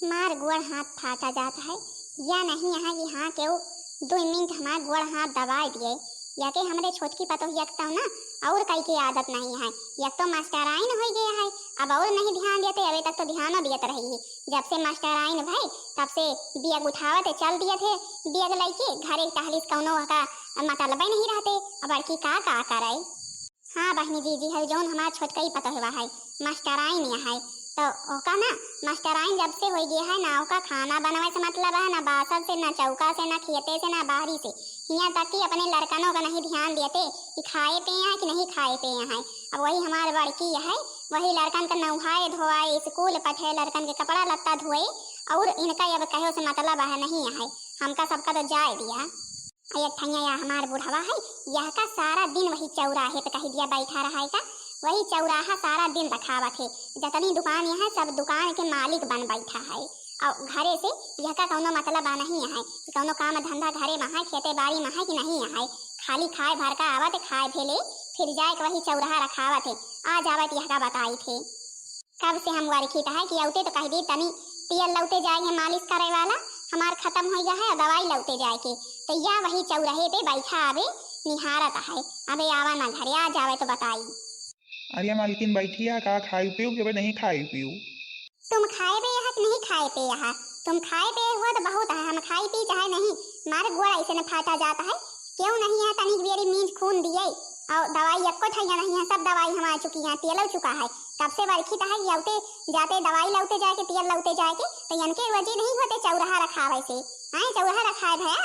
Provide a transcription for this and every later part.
मार गोड़ हाथ फाटा जाता है या नहीं यहाँ कि हाँ केहू 2 मिनट हमार गोड़ हाथ दबा दिए या के हमरे छोटकी पतो यकता ना और कई की आदत नहीं है। यक तो मास्टराइन हो गया है, अब और नहीं ध्यान देते। अभी तक तो ध्यान दियत रही है। जब से मास्टराइन भाई तब से बियग उठावत चल दिए थे। बियग लैके घरे टहलिस कौनो का मतलब नहीं रहते। अब लड़की का करे। हाँ बहनी जी है जौन हमार छोटका ही पता हुआ है मास्टराइन है तो ओका ना मास्टराइन जब से हो गया है ना ओका खाना बनवाए से मतलब है ना बासन से ना चौका से ना खेते से ना बाहरी से यहाँ तक कि अपने लड़कनों का नहीं ध्यान देते कि खाए पे हैं कि नहीं खाए पे हैं। अब वही हमारे बड़की है वही लड़कन का नहाए धोआए स्कूल पठे लड़कन के कपड़ा लत्ता धोए और इनका अब कहो से मतलब है नहीं है। हमका सबका तो जाए दिया या हमार बुढ़वा है यह का सारा दिन वही चौराहे पे कही दिया बैठा रहा है का वही चौराहा सारा दिन रखावा थे। जितनी दुकान है सब दुकान के मालिक बन बैठा है और घरे से यह का कौनो मतलब नहीं है कि कौनो काम धंधा घरे में है खेते बाड़ी में है कि नहीं है। खाली खाए भर का आवत खाए भेले फिर जाए के वही चौराहा रखावा थे। आज आवत यह का बताई थे कब से हम वारिखी है कि औते तो कह दी तनी पियल लौटे जाए मालिश करे वाला हमार खत्म हो गया है दवाई लौटे जाए के तो या वही चौराहे पे बैठा आवे निहारत है। अबे आवा ना घरे आ जावे तो बताई। अरे मालकिन बैठी है का खाई पियो कि नहीं खाई पियो। तुम खाए पे यहाँ नहीं खाए पे यहाँ तुम खाए पे हुआ तो बहुत है। हम खाई पी चाहे नहीं मारे गोड़ा ऐसे न फाटा जाता है क्यों नहीं है तनिक बेरी मींज खून दिए और दवाई एको ठैया नहीं है। सब दवाई हम आ चुकी है तेल चुका है कब से बरखी है लौटे जाते दवाई लौटे जाके तेल लौटे जाके तो इनके वजह नहीं होते चौराहा रखावे से आए चौराहा रखाए भैया।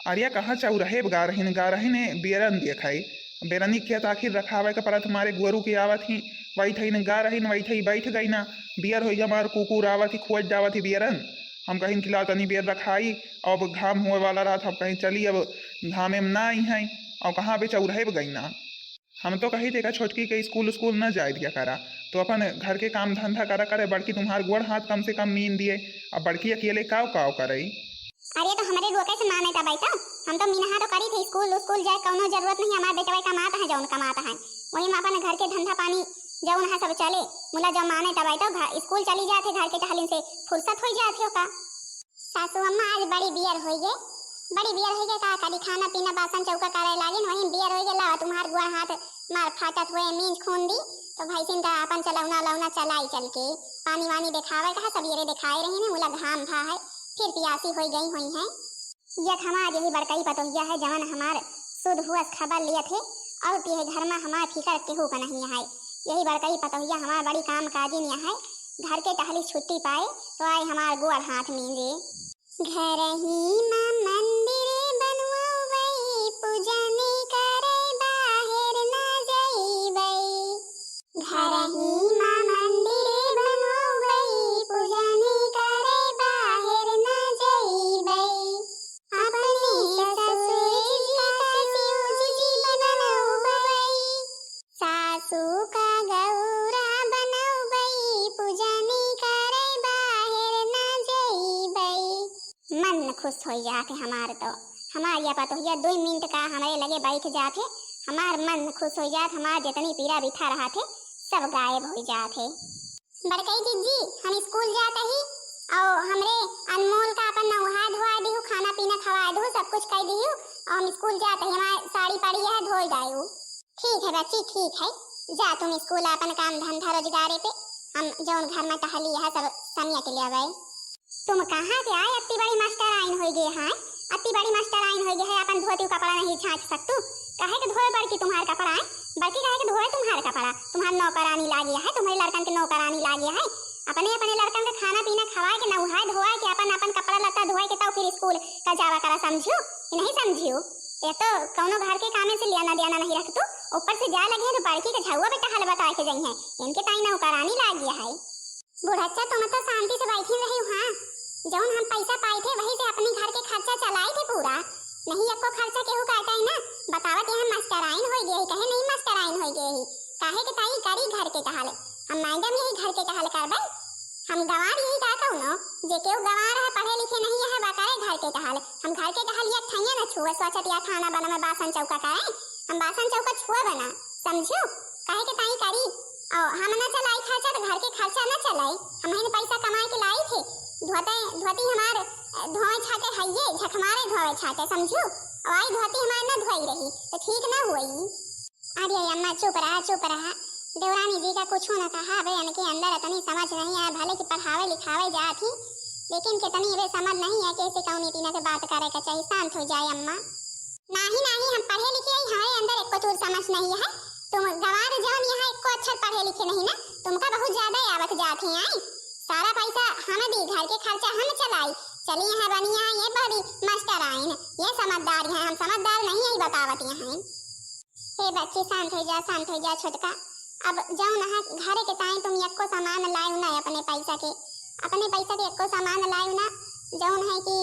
अरे कहाँ चौराहे गा रही ने बेरन देखाई बेरनी खेत आखिर रखावे का परत हमारे गोरू की आवत ही वही थी न गा रही न वही थी बैठ गई ना बियर हो हमारे कुकुर आवत ही खोज जावत ही बियरन हम कहीं खिला तनी बेर रखाई अब घाम हुए वाला रहा था। अब कहीं चली अब घामे में ना आई हैं और कहाँ पे चौराहे गई ना। हम तो कही देखा छोटकी के स्कूल न जाए दिया करा तो अपन घर के काम धंधा करा करे। बड़की तुम्हारे गोड़ हाथ कम से कम मीन दिए अब बड़की अकेले काव काव करे। अरे तो हमारे रुआ कैसे माने था बैठा हम तो मीनहा तो करी थी स्कूल जाए कौनो जरूरत नहीं। हमारे बेटवा कमाता है जौन कमाता है वही में अपन घर के धंधा पानी जौन है सब चले मुला जब माने तब बैठो स्कूल चली जाते घर के टहलिन से फुर्सत हो जाते हो का। सासू अम्मा आज बड़ी बियर हो गए का कभी खाना पीना बासन चौका करे लागे वही बियर हो गए तुम्हार गुआ हाथ मार फाटत हुए मींज खून दी तो भाई सिंह अपन चलौना चलाई चल के पानी वानी दिखावे कहा सबेरे दिखाए रही है मुला घाम भा है फिर पियासी हो गई हुई है। यह हमार यही बड़कई पतोहिया है जवन हमार शुद्ध हुआ खबर लिए थे और पिए घर में हमार फिकर केहू का नहीं है। यही बड़कई पतोहिया हमार बड़ी काम काजी नहीं है घर के टहली छुट्टी पाए तो आए हमार गोड़ हाथ मींगे। घर ही में मंदिर बनवावे पूजन करे बाहर न जाइबे घर ही में मंदिर बनवावे पूजन करे बाहर न जाइबे अपनी ससुर जी बनवावे सासू का गौरा बनवावे पूजन करे बाहर न जाइबे। मन खुश हो जाते हमारे तो हमारे पता हो 2 मिनट का हमारे लगे बैठ जाते हमार मन खुश हो जाते हमार जितनी पीड़ा बिठा रहा थे सब गायब हो जाते। बड़कई दीदी हम स्कूल जाते ही और हमरे अनमोल का अपन नहा धोआ दी खाना पीना खवा दू सब कुछ कर दी और हम स्कूल जाते ही हमारी साड़ी पड़ी है धो जाऊ। ठीक है बच्ची ठीक है जा तुम स्कूल अपन काम धंधा रोजगारे पे हम जौन घर में टहली है सब समिया के लिए गए। तुम कहाँ से आए अति बड़ी मास्टराइन हो गए हैं अति बड़ी मास्टराइन हो गए है अपन धोती कपड़ा नहीं छाँच सकतू कहे के धोए बड़की तुम्हारे कपड़ा है बड़की कहे के धोए तुम्हारे कपड़ा तुम्हारे नौकरानी लागे है तुम्हारे लड़कन के नौकरानी लागे है अपने लड़कन का खाना पीना खवाए के नहाए धोए के अपन कपड़ा लत्ता धोए के तब फिर स्कूल का जावा करा समझियो कि नहीं समझियो। ये तो कौनो घर के कामे से लेना देना नहीं रख तू ऊपर से जा लगे तो बड़की के झुआ बेटा हाल बता के गई है इनके ताई नौकरानी लागी है। बुढ़च्चा तुम तो शांति से बैठी रही हाँ जौन हम पैसा पाए थे वही से अपने घर के खर्चा चलाए थे पूरा नहीं आपको खर्चा केहू काटा है ना बतावत यहाँ मास्टराइन हो गए कहे नहीं मास्टराइन हो गए काहे के ताई करी घर के टहल हम मैडम यही घर के टहल करबे हम गवार यही का कहूँ जे केहू गवार है पढ़े लिखे नहीं है बताए घर के टहल हम घर के टहल ये ठैया ना छुए सोचत या खाना बना में बासन चौका करे हम बासन चौका छुआ बना समझो काहे के ताई करी और हम ना चलाई खर्चा तो घर के खर्चा ना चलाई हम पैसा कमाए के लाई थे धोती हमार धोए छाटे हइये झकमारे धोए छाटे समझो। और आई धोती हमार न धोई रही तो ठीक ना हुई। अरे अम्मा चुप रहा। देवरानी जी का कुछ न कहा बे इनके अंदर इतनी समझ नहीं है, भले कि पढ़ावे लिखावे जात ही लेकिन कितनी वे समझ नहीं है कैसे कौन टीना से बात करे का चाहिए। शांत हो जाए अम्मा। नहीं हम पढ़े लिखे हमारे अंदर एक चूर समझ नहीं है। तुम गवार जाओ यहाँ एक अक्षर पढ़े लिखे नहीं ना, तुमका बहुत ज्यादा आवत जात है। आई सारा पैसा हम दी, घर के खर्चा हम चलाई, चली यहाँ बनिया ये बड़ी मास्टर आइन, ये समझदार है, हम समझदार नहीं है बतावत यहाँ। हे बच्ची शांत हो जा छोटका। अब जाओ ना घरे के ताई तुम एको सामान लायो ना अपने पैसा के एको सामान लायो ना। जौन है कि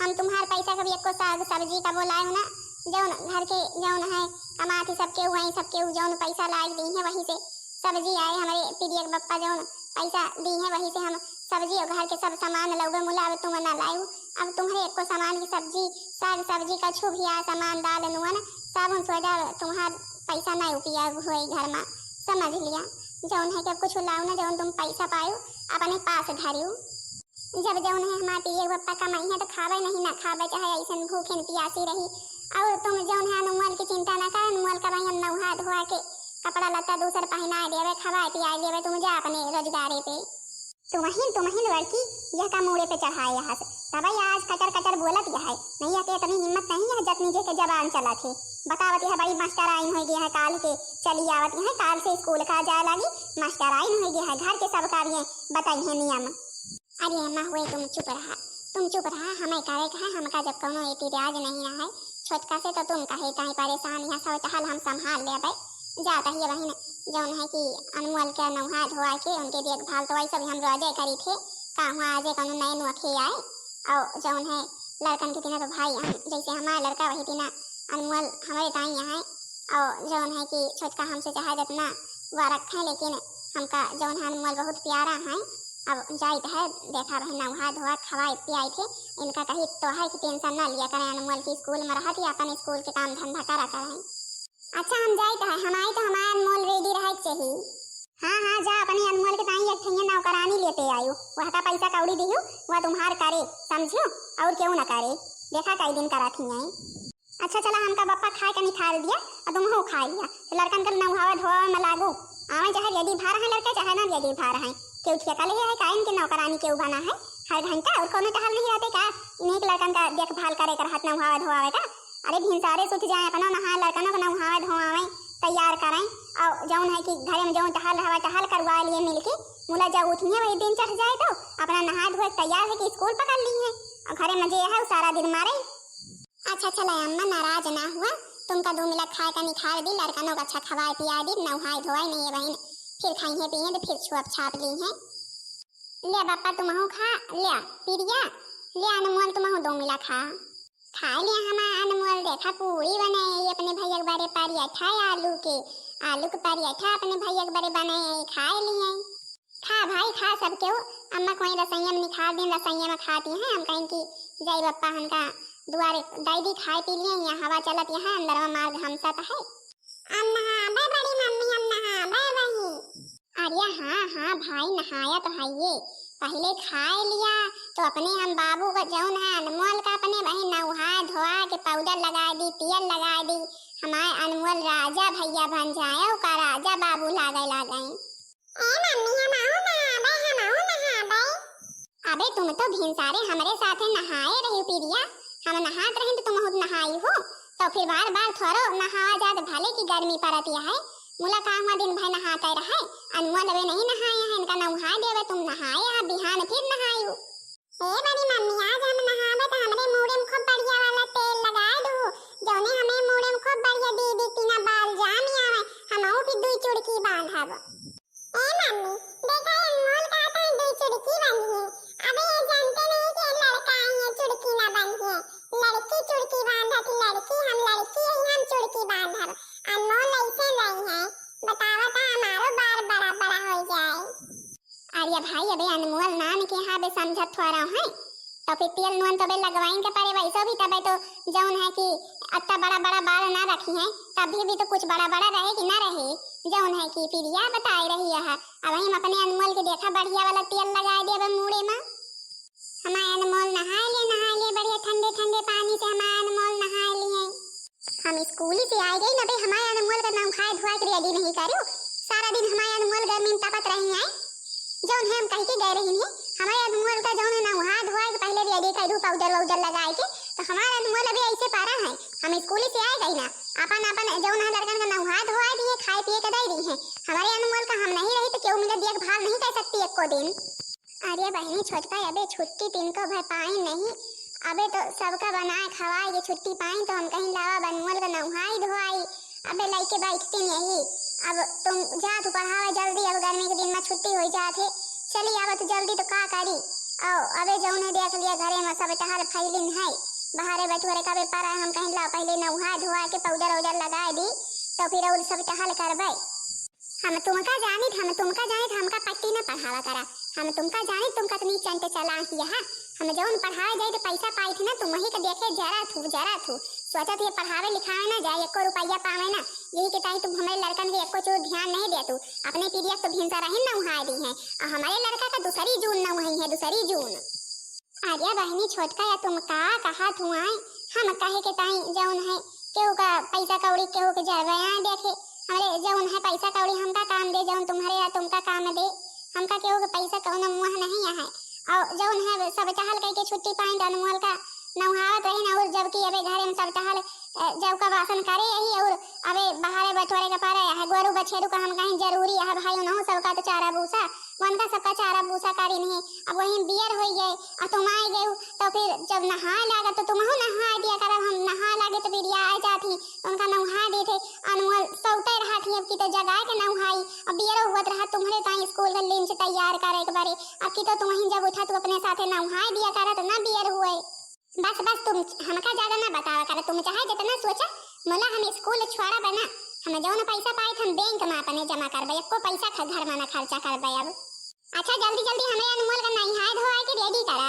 हम तुम्हार पैसा का भी एको साग सब्जी का वो लायो ना। जौन घर के जौन है कमाती सबके वही सबके जौन पैसा लाई दी है वही से सब्जी आए हमारे पीरियड बप्पा जौन पैसा दी है वही से हम सब्जी और घर के सब सामान लौगे मुला। अब तुम ना लायो, अब तुम्हारे एको सामान की सब्जी साग सब्जी का छुभिया सामान दाल नुअन साबुन स्वेटर तुम्हार पैसा नहीं उपयोग हुए घर में, समझ लिया। जौन है कि कुछ लाओ ना जौन तुम पैसा पायो अपने पास धरियो। जब जौन है हमारे पीरियड बप्पा कमाई है तो खावे नहीं ना खावे चाहे ऐसे भूखे प्यासी रही। और तुम जौन है अनुमल की चिंता ना कर, अनुमल का भाई हम नहा धोआ के कपड़ा लत्ता दूसर पहना देवे खवा पिया देवे, तुम जा अपने रोजगारे पे। तुम्हें लड़की यह का मुड़े पे चढ़ाए यहाँ से तब आज कचर बोलत यह है नहीं है इतनी हिम्मत नहीं है जतनी जे के जबान चला थे बतावत है भाई मास्टर आइन हो गया है काल के चली आवत है काल से स्कूल का जाए लगी मास्टर आइन हो गया है घर के सब कार्य बताई है नियम। अरे अम्मा हुए तुम चुप रहा हमें करे कहा हमका जब कोनो एतिराज नहीं रहा है छोटका से तो तुम कहे ताई परेशान यहाँ सब हाल हम संभाल ले भाई जाता ही बहन जौन है कि अनमोल के नहा धोआ के उनके देखभाल तो सब हम रोजे करी थे कहाँ आज कौन नए नुखे आए और जौन है लड़कन की तीना तो भाई हम जैसे हमारा लड़का वही तीना अनमोल हमारे ताई यहाँ और जौन है कि छोटका हमसे चाहे जितना वो रखे लेकिन हमका जौन है अनमोल बहुत प्यारा है। अब जाइत है देखा बहन नहा धोआ खवाए पियाए थे इनका कहीं तो है कि टेंशन ना लिया करें अनमोल की स्कूल में रहती अपन स्कूल के काम धंधा करा करें। अच्छा हम जाइत है हमारी तो हमारा अनमोल रेडी रहे चाहिए। हाँ जा अपने अनमोल के ताई एक ठैया नौकरानी लेते आयो वह का पैसा कौड़ी दियो वह तुम्हार करे समझो और क्यों ना करे देखा कई दिन करा थी। अच्छा चला हमका बप्पा खाए का निखार दिया और तुम हो खा लिया तो लड़कन कर नहावा धोवा में लागो आवे चाहे यदि भार है लड़का चाहे ना यदि भार है क्यों ठेका ले है कायम के नौकरानी क्यों बना है हर घंटा और कोनो टहल नहीं रहते का नेक लड़कन का देखभाल करे कर हाथ नहावा धोवावे का। अरे भिनसारे सुत जाए अपना नहा लड़कनों को नहावा धोवावे तैयार करें और जौन है कि घरे में जौन टहल करवा लिए मिलके मुला जब उठिए वही दिन चढ़ जाए तो अपना नहा धोए तैयार है कि स्कूल पकड़ ली है और घरे में जे है सारा दिन मारे। अच्छा चला अम्मा नाराज ना हुआ तुमका 2 मिनट खाए का निखार दी लड़कनों का अच्छा खवाए पिया दी नहाए धोए नहीं है बहन फिर खाई है पिए तो फिर छुप छाप ली है। ले बापा तुम खा ले पीरिया ले अनमोल तुम 2 मिनट खा लिया हमारा अनमोल देखा पूरी बनाए अपने भैया बड़े पराठा आलू के पराठा अपने भैया बड़े बनाए खा लिए। खा भाई खा सब क्यों अम्मा कोई रसैया में निखार दिन रसैया में खाती हैं हम कहीं की जय बप्पा हमका दुआरे दादी खाए पी लिए यहाँ हवा चलत यहाँ अंदर में मार्ग हमसा है अम्मा बड़ी मम्मी अम्मा वही। अरे हाँ भाई नहाया तो है ये पहले खाए लिया तो अपने हम बाबू का जौन है अनमोल का अपने वही नहा धोआ के पाउडर लगा दी तेल लगा दी हमारे अनमोल राजा भैया बन जाए का राजा बाबू लागे अबे तुम तो भिनसारे हमारे साथ नहाए रही पीरिया हम नहात रहे तो तुम खुद नहाई हो तो फिर बार थोड़ो नहावा जात भले की गर्मी पड़ती है मुला काम दिन भर नहाते रहे अनमोल वे नहीं नहाए हैं इनका नहा देवे तुम नहाए हैं बिहान फिर नहायो। ए बड़ी मम्मी आज हम नहावे तो हमरे मुंह में खूब बढ़िया वाला तेल लगा दो जौने हमें मुंह में खूब बढ़िया दी तीना बाल जाम आवे हमहु भी 2 चुड़की बांधब। ए मम्मी देखा अनमोल का तो 2 चुड़की बांधी है अबे ये जानते नहीं कि लड़का ये चुड़की ना बांधी लड़की चुड़की बांधत लड़की हम चुड़की बांधब अनमोल ऐसे नहीं है बतावा था हमारो बार बड़ा हो जाए। अरे भाई अबे अनमोल नाम के यहाँ बे समझत थोड़ा है तो फिर तेल नून तो बे लगवाइन के पड़े वैसे भी तबे तो जौन है कि अत्ता बड़ा बाल ना रखी है तभी भी तो कुछ बड़ा रहे कि ना रहे जौन है कि पीरिया बताई रही है अब हम अपने अनमोल के देखा बढ़िया वाला तेल लगा दिया मुड़े में हमारे ठंडे ठंडे पानी से हमारे अनमोल नहा लिए। हम स्कूल से आ गई ना बे, हमारे अनमोल का नाम खाए धोआ के रेडी नहीं करो। सारा दिन हमारे अनमोल गर्मी में तपत रही है। जौन है हम कह के गए रही है हमारे अनमोल का जौन है ना हाथ धोआ के पहले रेडी कर दू पाउडर वाउडर लगाए के, तो हमारा अनमोल अभी ऐसे पारा है। हम स्कूल से आ गई ना अपन अपन जौन है लड़कन का ना हाथ धोआ दिए खाए पिए के दे दी है। हमारे अनमोल का हम नहीं रही तो क्यों मेरा देखभाल नहीं कर सकती एक को दिन। अरे बहनी छोटका अबे छुट्टी तिनको भर पाई नहीं, अबे तो सबका बनाए खवाए के छुट्टी पाई तो हम कहीं लावा अनमोल का नहाई धोआई। अबे लइके बैठते नहीं, अब तुम जा तू पढ़ावे जल्दी, अब गर्मी के दिन में छुट्टी हो जाते। चली आवा तू जल्दी तो का करी। आओ अबे जौन है देख लिया घरे में सब टहल फैलिन है, बाहरे बैठुरे कबे पारा हम कहीं ला पहले नहा धोआ के पाउडर वाउडर लगा दी तो फिर और सब टहल करबे। हम तुमका जानित हमका पट्टी न पढ़ावा करा। हम तुमका जानित तुमका तो नहीं चंटे चला किया है। हम जौन पढ़ावे जाए तो पैसा पाई थी ना तुम वही के देखे जरा थू सोचा थी पढ़ावे लिखावे ना जाए एको रुपया पावे ना, यही के ताई तुम हमारे लड़कन के एको चोर ध्यान नहीं दे तू। अपने पीरियड तो भिनसा रही ना उहा दी है और हमारे लड़का का दूसरी जून ना वही है दूसरी जून। अरे बहनी छोटका या तुम का कहा तू आए हम कहे के ताई जौन है केहू का पैसा कौड़ी केहू के जरवा देखे। हमारे जौन है पैसा कौड़ी हमका काम दे जौन तुम्हारे या तुमका काम दे, हमका केहू के पैसा कौन मुँह नहीं है। और जौन है सब टहल करके छुट्टी पाई तो अनमोल का नहावत रही ना, और जबकि अबे घरे में सब टहल जब का वासन करे यही और अबे बाहर बटोरे का पारा है गोरू बछेरू का हम कहीं जरूरी है भाई ना सबका तो चारा भूसा वन का सबका चारा भूसा कारी नहीं। अब वही बियर हो गए और तुम आए गए तो फिर जब नहाए लगा तो तुम नहा दिया कर। हम नहा लगे तो फिर आ जाती तो उनका नहा देते। अनमोल सौते रहा थी अब की तो जगाए के नहाई अब बियर हुआ रहा तुम्हारे ताई स्कूल का लंच तैयार करे एक बारे। अब की तो तुम वहीं जब उठा तू अपने साथे नहाए दिया करा तो ना बियर हुए। बस तुम हमका ज्यादा ना बतावा कर, तुम चाहे जितना सोचा मोला हम स्कूल छोड़ा बना। हम जौन पैसा पाए हम बैंक में अपने जमा करबे, एको पैसा घर में ना खर्चा करबे। अब अच्छा जल्दी जल्दी हमें अनमोल का नहाए धोआए के रेडी करा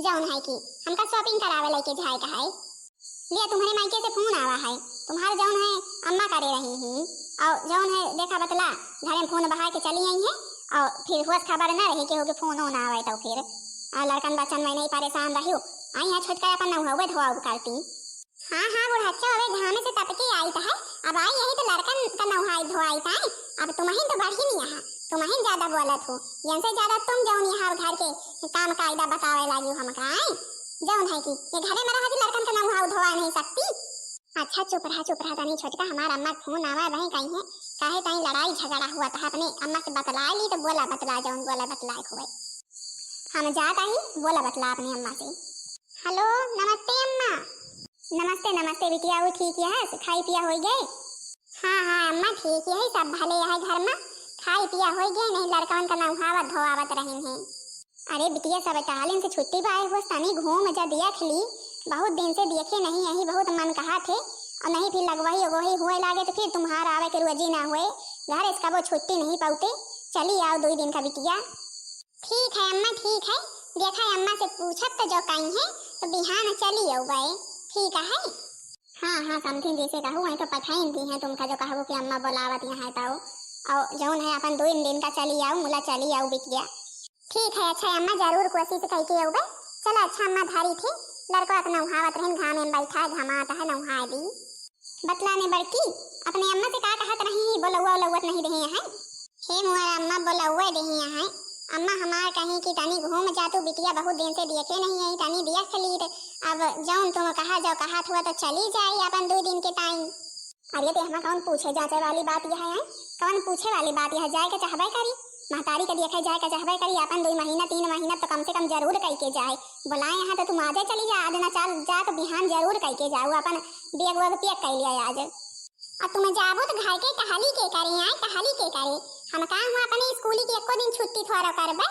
जौन है कि हमका शॉपिंग करावे लेके जाए का है। लिया तुम्हारे मायके से फोन आवा है, तुम्हारे जौन है अम्मा करे रही हैं और जौन है देखा बतला घर में फोन बहा के चली आई है और फिर होश खबर ना रही के होके फोन ना आवे तो फिर लड़कन बच्चन में नहीं परेशान रहियो। आई है छोटका अपन नहावे धोआवे करती। हाँ बुढ़ाचा अबे घाम से तपके आई है, अब आई यही तो लड़कन का नहाई धोआई था। अब तुम ही तो बढ़ी नहीं है, तुम ही ज्यादा बोलत हो, यंसे ज्यादा तुम जौन यहाँ घर के काम कायदा बतावे लगी हमका जौन है कि ये घरे में रहा लड़कन का नहाव धोआ नहीं सकती। अच्छा चुप रहा तनी छोटका, हमारा अम्मा फोन आवा वही कहीं है काहे कहीं लड़ाई झगड़ा हुआ था अपने अम्मा से बतला ली तो बोला बतला जौन बोला बतलाए हुए हम जाता ही बोला बतला अपनी अम्मा से। हेलो नमस्ते अम्मा। नमस्ते बिटिया वो ठीक है खाई पिया हो गए? हाँ अम्मा ठीक है सब भले है घर में खाई पिया हो गए नहीं लड़कन का नहावत धोआवत रहे हैं। अरे बिटिया सब टालिन से छुट्टी पाए हो सनी घूम जा देख ली, बहुत दिन से देखे नहीं यही बहुत मन कहा थे और नहीं फिर लगवाही वही हुए लागे तो फिर तुम्हारा आवे के रुजी ना हुए घर इसका वो छुट्टी नहीं पाते। चली आओ 2 दिन का बिटिया। ठीक है अम्मा ठीक है, देखा है अम्मा से पूछत तो जो कहीं है तो बिहान चली आओ गए ठीक है। हाँ समथिंग जैसे कहूँ वही तो पठाई दी है तुमका जो कहू कि अम्मा बोलावत यहाँ ताओ और जौन है अपन 2 दिन का चली आओ मुला चली आओ बिटिया। ठीक है अच्छा अम्मा जरूर कोशिश करके आओ। चलो अच्छा अम्मा धारी थी लड़का का नहावत रहे घाम में बैठा घमाता है नहा दी। बतलाने बड़की अपने अम्मा से का कहत रही बोलौवत नहीं रहे हैं। हे मोर अम्मा बोलौवे रही हैं अम्मा हमार कहीं की तनी घूम जातू बिटिया बहुत दिन से देखे नहीं है तनी देख ली अब जौन तुम कहा जाओ कहा हुआ तो चली जाए अपन 2 दिन के टाइम। अरे तो हमें कौन पूछे जाचे वाली बात यह है कौन पूछे वाली बात यह जाए के चाहबे करी महतारी का देखे जाए के चाहबे करी अपन 2 महीना 3 महीना तो कम से कम जरूर कह के जाए। बुलाए यहाँ तो तुम आजे चली जा आज ना चल जा तो बिहान जरूर कह के जाओ अपन बेग वेग पैक कर लिया आज। और तुम जाबो तो घर के टहली के करे आए टहली के करे हम कहा हुआ अपने स्कूली की एको दिन छुट्टी थोड़ा करबे।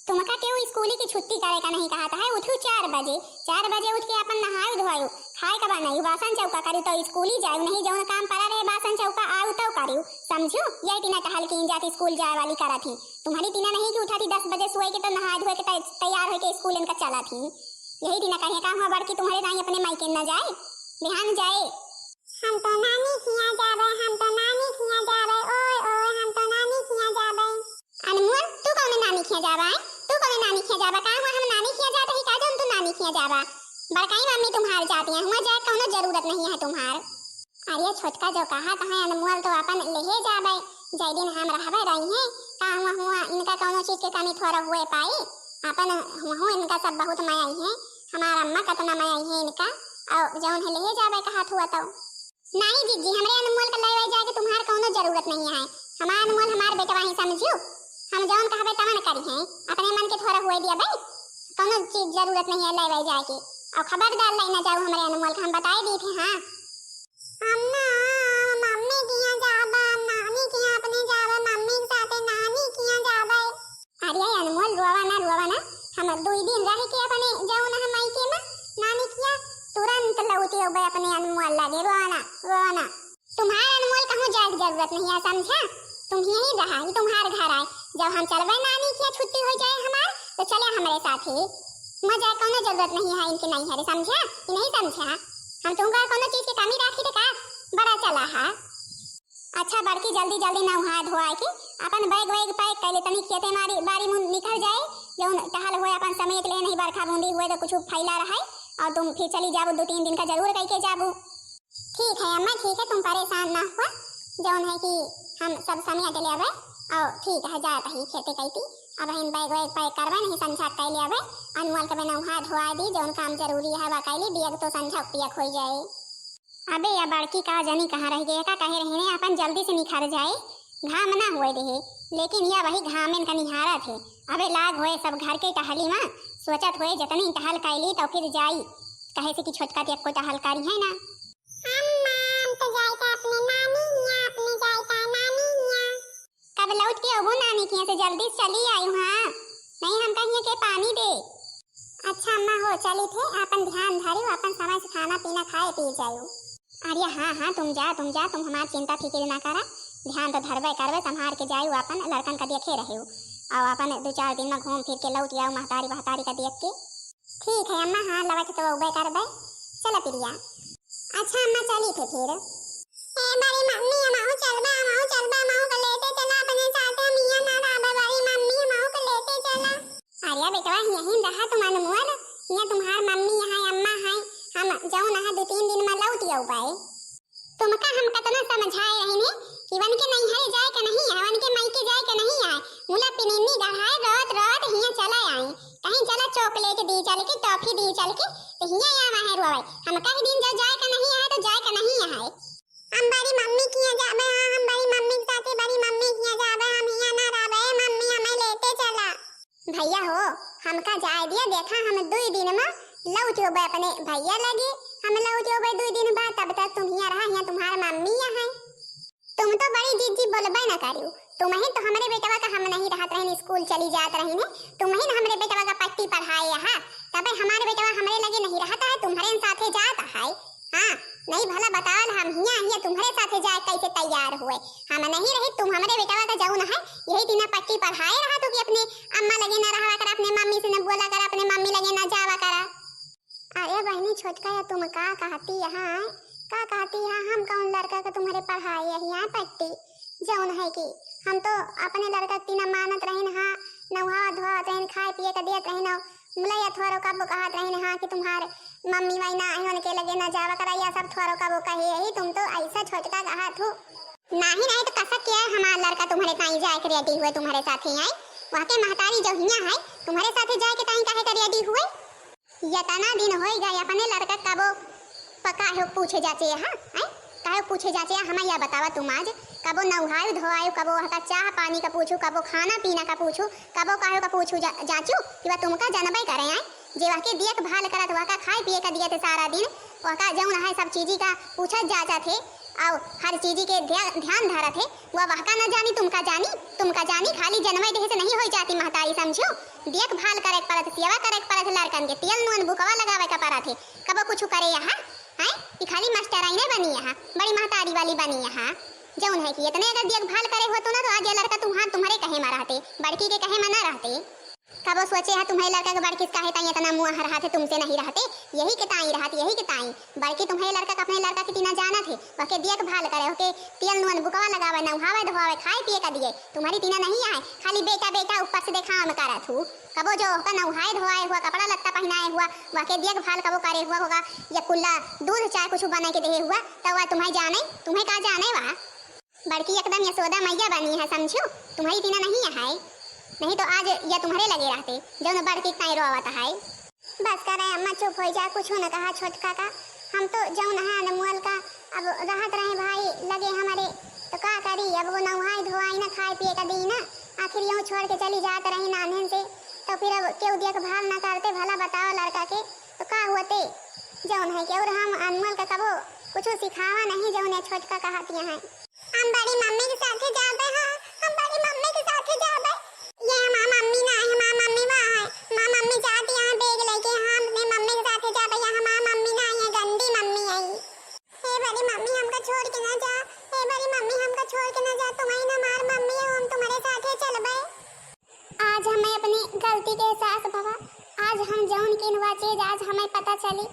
तुमका केहू स्कूली की छुट्टी करे का नहीं कहता है। उठू 4 बजे उठ के अपन नहाओ धोआओ खाए का बनाई बासन चौका करी तो स्कूली जाओ नहीं जौन काम पड़ा रहे बासन चौका आओ तो करियो समझो। यही तीना टहल के जाती स्कूल जाए वाली करा थी तुम्हारी तीना नहीं कि उठा थी 10 बजे सोए के तो नहा धोए के तैयार होके स्कूल इनका चला थी। यही तीना कहे काम हुआ बड़की तुम्हारे ताई अपने मायके न जाए बिहान जाए। हम तो नानी खिया जाबे हम तो नानी खिया जाबे ओए हम तो नानी खिया जाबे। अनमोल तू कौन नानी खिया जाबा तू कौन नानी खिया जाबा का हुआ हम नानी खिया जाते ही का जन तू नानी खिया जाबा बड़काई मम्मी तुम्हार जाती है, हुआ जाए कोनो जरूरत नहीं है तुम्हार। अरे छोटका जो कहा अनमोल तो अपन लेहे जाबे, जय दिन हम रहबे रही हैं का हुआ इनका कोनो चीज के कमी थोड़ा हुए पाई, अपन हुआ इनका सब बहुत माया है, हमारा अम्मा कतना माया है इनका, और जौन है लेहे जाबे कहा हुआ तो नहीं दीदी हमरे अनमोल का ले जाए के तुम्हार कोनो जरूरत नहीं है, हमारा अनमोल हमार बेटवा ही समझियो, हम जौन कहबे तवन करी हैं, अपने मन के थोड़ा हुए दिया भाई, कोनो चीज जरूरत नहीं है ले जाए के, और खबरदार ले ना जाओ हमरे अनमोल का हम बताए दी थे। हां अम्मा मम्मी के यहां जाबा, नानी के यहां अपने जाबा, मम्मी के साथे नानी के यहां जाबे। अरे अनमोल रोवा ना हम 2 दिन रह के अपने जाओ ना हम मायके में नानी के तुरंत लौटे हो अपने अनमोल लगे रोना तुम्हारे अनमोल कहूं जाए की जरूरत नहीं है समझा, तुम यहीं रहा ये तुम्हारे घर आए, जब हम चलबे नानी की छुट्टी हो जाए हमार तो चले हमारे साथ ही, मजा कोनो जरूरत नहीं है इनके नहीं है समझा कि नहीं समझा, हम तुमका कोनो चीज की कमी राखी तो का बड़ा चला है। अच्छा बड़की जल्दी नहा धोआ के अपन बैग पैक कर ले, तनी खेते मारी बारी मुंह निकल जाए, जो टहल हुए अपन समेट ले, नहीं बरखा बूंदी हुए तो कुछ फैला रहा और तुम फिर चली जाबो 2-3 दिन का जरूर कह के जाबो। ठीक है अम्मा ठीक है, तुम परेशान ना हुआ, जौन है कि हम सब समेट ले आवे और ठीक है जात ही खेते कहती, अब हम बैग पैक करबे नहीं संझा कर ले आवे, अनमोल के नहा धोआ दी, जौन काम जरूरी है वा कैली, बियग तो संझा पियक हो जाए। अबे या बड़की का जानी कहाँ रह गए का कहे रहने अपन जल्दी से निखर जाए, घाम ना हुए रहे, लेकिन यह वही घामेन का निहारा थे, अबे लाग हुए सब घर के टहली में, सोचत हुए जतनी टहल कैली तो फिर जाई, कहे से कि छोटका तियक को टहल करी है ना। अम्मा हम तो जाई का अपने नानी हिया, अपने जाई का नानी हिया। कब लौट के अबो नानी के से जल्दी चली आई हूं, हां नहीं हम कहिए के पानी दे। अच्छा अम्मा हो चली थे, अपन ध्यान धरियो, अपन समय से खाना पीना खाए पी जायो। अरे हां तुम जा तुम हमार चिंता फिक्र ना करा, ध्यान तो धरबे करबे, संभाल के जायो, अपन लड़कन का देखे रहियो और अपन 2-4 दिन में घूम फिर के लौट आओ महतारी का देख के। ठीक है अम्मा हां लवत तो उबे करबे, चल प्रिया। अच्छा अम्मा चली थे फिर ए बड़ी मम्मी माऊ चलबा माऊ के लेते चला अपने साथ, मियां ना राबा बड़ी मम्मी माऊ के लेते चला। अरे बेटवा यहीं रहा तुम अनमोल, ये तुम्हार मम्मी है अम्मा है, हम जाऊं ना 2-3 दिन में लौट आऊ बाई, तुमका हम कतना समझाए रहने कि वन के नहीं है जाए के नहीं है, वन के मई के जाए के नहीं है, मुला पिनिन्नी गढ़ाए रात हिया चला आए, कहीं चला चॉकलेट दी चल के टॉफी दी चल के तो हिया या माहे रोवे, हम कहीं दिन जो जाए के नहीं है तो जाए के नहीं है, हम बड़ी मम्मी किया जाबे, हम बड़ी मम्मी के साथे बड़ी मम्मी किया जाबे, हम हिया ना रहबे, मम्मी हमें लेते चला। भैया हो हमका जाए दिया, देखा हम 2 दिन में लौट आबे अपने भैया लगे, हम लौट आबे 2 दिन बाद, तब तक तुम हिया रहा, हिया तुम्हारा मम्मी है, तुम तो बड़ी जिद्दी बोलबे ना करियो, तुम ही तो हमरे बेटवा का हम नहीं रहत रहने, स्कूल चली जात रही ने, तुम ही हमरे बेटवा का पट्टी पढ़ाए हा, तबे हमारे बेटवा हमरे लगे नहीं रहता है, तुम्हारे साथे जाता है। हां नहीं भला बतावल हम हिया तुम्हारे साथे जाए कैसे तैयार हुए, हम नहीं रही, तुम हमरे बेटवा का जाऊ ना है, यही दिन पट्टी पढ़ाए रहा तो कि अपने अम्मा लगे ना रहवा कर, अपने मम्मी से न बोला कर, अपने मम्मी लगे ना जावा कर। अरे बहनी छोटका या तुम का कहती है, का कहती है, हम कौन लड़का का तुम्हारे पढ़ाई है पट्टी, जौन है कि हम तो अपने लड़का तीना मानत रही ना, नहा धोआ रही, खाए पिए का देत रही ना, मुलैया थोरो का कहत रही ना कि तुम्हारे मम्मी वही ना आई के लगे ना जावा करा, या सब थोरो का कहे यही, तुम तो ऐसा छोटका कहत हो, नहीं तो कसक के हमारा लड़का तुम्हारे ताई जाए के रेडी हुए, तुम्हारे साथ ही आए, वहां के महतारी जो हिया है तुम्हारे साथ जाए के ताई काहे के रेडी हुए, यतना दिन हो गए अपने लड़का कबो पका है पूछे जाते हां काहे पूछे जाते, हम या बतावा तुम आज कबो नहायो धोआयो, कबो हका चाह पानी का पूछू, कबो खाना पीना का पूछू, कबो काहे का पूछू जाचू कि तुमका जानबे करे आए, जे वाके देखभाल करत वाका खाए पिए का दिए थे सारा दिन, वाका जौन है सब चीजी का पूछत जाचा थे और हर चीजी के ध्यान धरत थे, वह वाका न जानी तुमका जानी, खाली जनमय देह से नहीं हो जाती महतारी समझो, देखभाल करे परत, सेवा करे परत, लड़कन के तेल नून बुकवा लगावे का परत है, कबो कुछ करे यहाँ है कि खाली मास्टराई ने बनी यहाँ, बड़ी महतारी वाली बनी यहाँ, जौन है कि इतने अगर देखभाल करे हो तो ना तो आज ये लड़का तुम्हारे कहे में रहते, बड़की के कहे में ना रहते, कबो सोचे है तुम्हारे लड़का के बड़की काहे ताई इतना मुंह हर हाथ तुमसे नहीं रहते, यही के ताई रहते, यही के ताई बड़की तुम्हारे लड़का का अपने लड़का की तीना जाना थे, वके देख भाल करे, ओके तेल नुन बुकवा लगावे, नहावे धोवे, खाए पिए का दिए, तुम्हारी तीना नहीं आए, खाली बेटा बेटा ऊपर से देखा हम करा थू। कबो जो का नहाए धोए हुआ, कपड़ा लत्ता पहनाए हुआ, वके देख भाल कबो करे हुआ होगा, या कुल्ला दूध चाय कुछ बना के दे हुआ, तो वह तुम्हें जाने, तुम्हें कहा जाने वह बड़की एकदम यशोदा मैया बनी है, समझो तुम्हारी तीना नहीं है, नहीं तो आज या तुम्हारे लगे रहते जो न बड़की इतना रोवाता है। बस करे अम्मा चुप हो जा, कुछ न कहा छोटका का, हम तो जो न है अनमोल का अब राहत रहे भाई लगे हमारे, तो क्या करी अब वो नहाई धोआई ना खाए पिए का दी ना, आखिर यूँ छोड़ के चली जाते रही नाने से, तो फिर अब क्यों देखभाल ना करते, भला बताओ लड़का के तो क्या होते जौन है कि, और हम अनमोल का कबो कुछ सिखावा नहीं जौन है छोटका कहतियाँ हैं। हम बड़ी मम्मी के साथ जाते हैं, हम बड़ी मम्मी के साथ जाते, ये मां मम्मी ना है, मां मम्मी वहां है, मां मम्मी जाती यहां बैग लेके, हम अपने मम्मी के साथ जाते, यहां मां मम्मी ना है, गंदी मम्मी आई। हे बड़ी मम्मी हमको छोड़ के ना जा, हे बड़ी मम्मी हमको छोड़ के ना जा, तुम्हारी ना मार मम्मी है, हम तुम्हारे साथ चलबे। आज हमें अपनी गलती के एहसास भवा, आज हम जौन किनवा चीज आज हमें पता चली,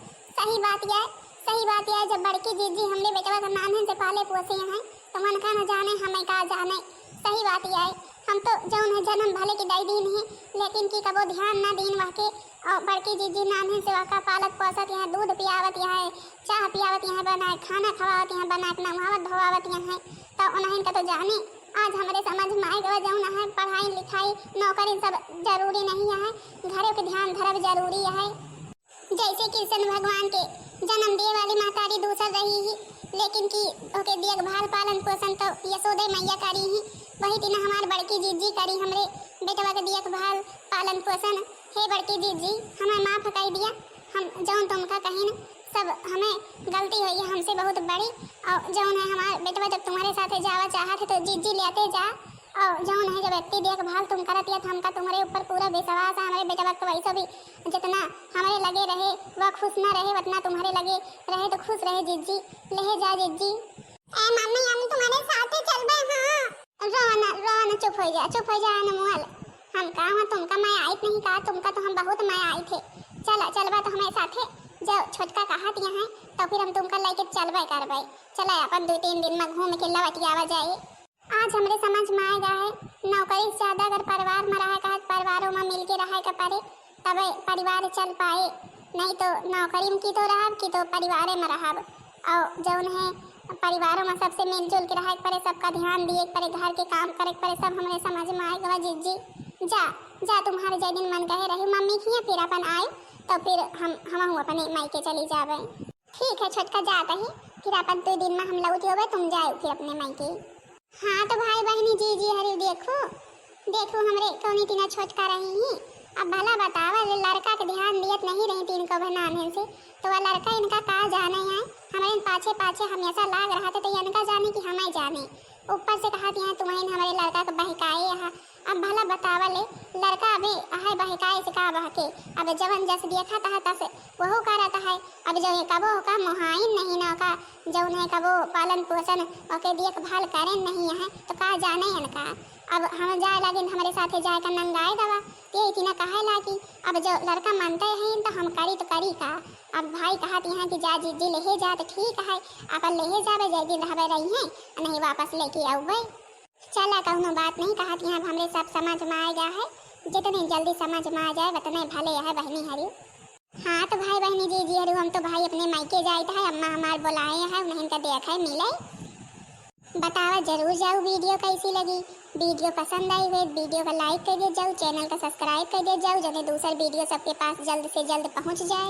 सही बात यह जब बड़की जीजी हमरे बेटवा का नान से पाले पोसे हैं, तो मन का न जाने हमें का जाने, सही बात यह है हम तो जौन है जन्म भले की दाई दीन है, लेकिन की कबो ध्यान ना दीन वाके, और बड़की जीजी नान से वाका पालत पोसत यहाँ, दूध पियावत यहाँ, चाह पियावत यहाँ, बनाए खाना खवावत यहाँ, बनाए नहावत धोवावत यहाँ, तो उन्हें का तो जाने आज हमारे समझ में आए गवा जौन है पढ़ाई लिखाई नौकरी सब जरूरी नहीं है, घरों के ध्यान धरब जरूरी है। जैसे कृष्ण भगवान के जन्म दिए वाली महतारी दूसर रही ही, लेकिन की ओके देखभाल पालन पोषण तो यशोदा मैया करी ही, वही दिन हमार बड़की जीजी करी हमरे बेटवा के देखभाल पालन पोषण। हे बड़की जीजी हमें माफ कर दिया, हम जौन तुमका कहीं सब हमें गलती हुई है हमसे बहुत बड़ी, और जौन है हमारे बेटवा जब तुम्हारे साथ जावा चाहते तो जीजी लेते जा, और जौन है जब व्यक्ति देखभाल तुम करत या हमका तुम्हारे ऊपर पूरा विश्वास है, हमारे बेटा वक्त वैसा भी जितना हमारे लगे रहे वह खुश ना रहे, उतना तुम्हारे लगे रहे तो खुश रहे जीजी, ले जा जीजी। ए मम्मी हम तुम्हारे साथ चलबे, हां रोना चुप हो जा अनमोल, हम कहा तुमका मैं आई नहीं, कहा तुमका तो हम बहुत मैं आई थे, चलबा तो हमारे साथे जब छोटका कहत यहाँ तो फिर हम तुमका लेके चलबे करबे, चला अपन 2-3 दिन में घूम के लौट आवा जाए। आज हमरे समझ में आएगा है नौकरी से ज्यादा अगर परिवार में रहा कहा परिवारों में मिल के रहा का पड़े तब परिवार चल पाए, नहीं तो नौकरी में की तो रहा की तो परिवार में रहा, और जौन है परिवारों में सबसे मिलजुल के रहा पड़े, सबका ध्यान दिए पड़े, घर के काम करे पड़े, सब हमरे समझ में आएगा। जीजी जा तुम्हारे जय दिन मन कहे रही मम्मी की, फिर अपन आए तो फिर हम अपने मायके चली जावे। ठीक है छोटका जाता ही, फिर अपन 2 दिन में हम लौट होवे, तुम जाओ फिर अपने मायके। हाँ तो भाई बहनी जीजी हरी देखो हमरे कौनी तीना छोटका रही ही, अब भला बतावा लड़का के ध्यान दियत नहीं रही तीन को बनाने से, तो वह लड़का इनका कहा जाने है, हमारे पाछे हमेशा लाग रहा था, तो इनका जाने कि हमें जाने, ऊपर से कहा दिया तुम्हें हमारे लड़का को बहकाए यहाँ, अब भला बतावा ले लड़का अभी है बहकाए से कहा बहके, अब जवन जस देखा था तस वह करता है, अब जो कबो का मुहाइन नहीं ना का जौन है कबो पालन पोषण ओके देखभाल करें नहीं है, तो कहा जाने इनका अब हम जाए लगे हमारे साथ जाए का नंगाए दवा, ये इतना कहे लागी, अब जो लड़का मानते हैं तो हम करी तो करी का, अब भाई कहती हैं कि जा जीजी ले जा, तो ठीक है अपन ले जावे जय दिन रहवे रही हैं, नहीं वापस लेके आऊबे, चला कहूँ बात नहीं कहती हैं, अब हमरे सब समझ में आ गया है, जितने जल्दी समझ में आ जाए उतने भले है बहनी हरी। हाँ तो भाई बहनी जीजी हरी हम तो भाई अपने मायके जाते हैं, अम्मा हमार बुलाए हैं, उन्हें का देखा मिले, बतावा जरूर जाओ वीडियो कैसी लगी, वीडियो पसंद आई हुई वीडियो को लाइक कर दे जाओ, चैनल को सब्सक्राइब कर दे जाओ, जिन्हें दूसरा वीडियो सबके पास जल्द से जल्द पहुंच जाए।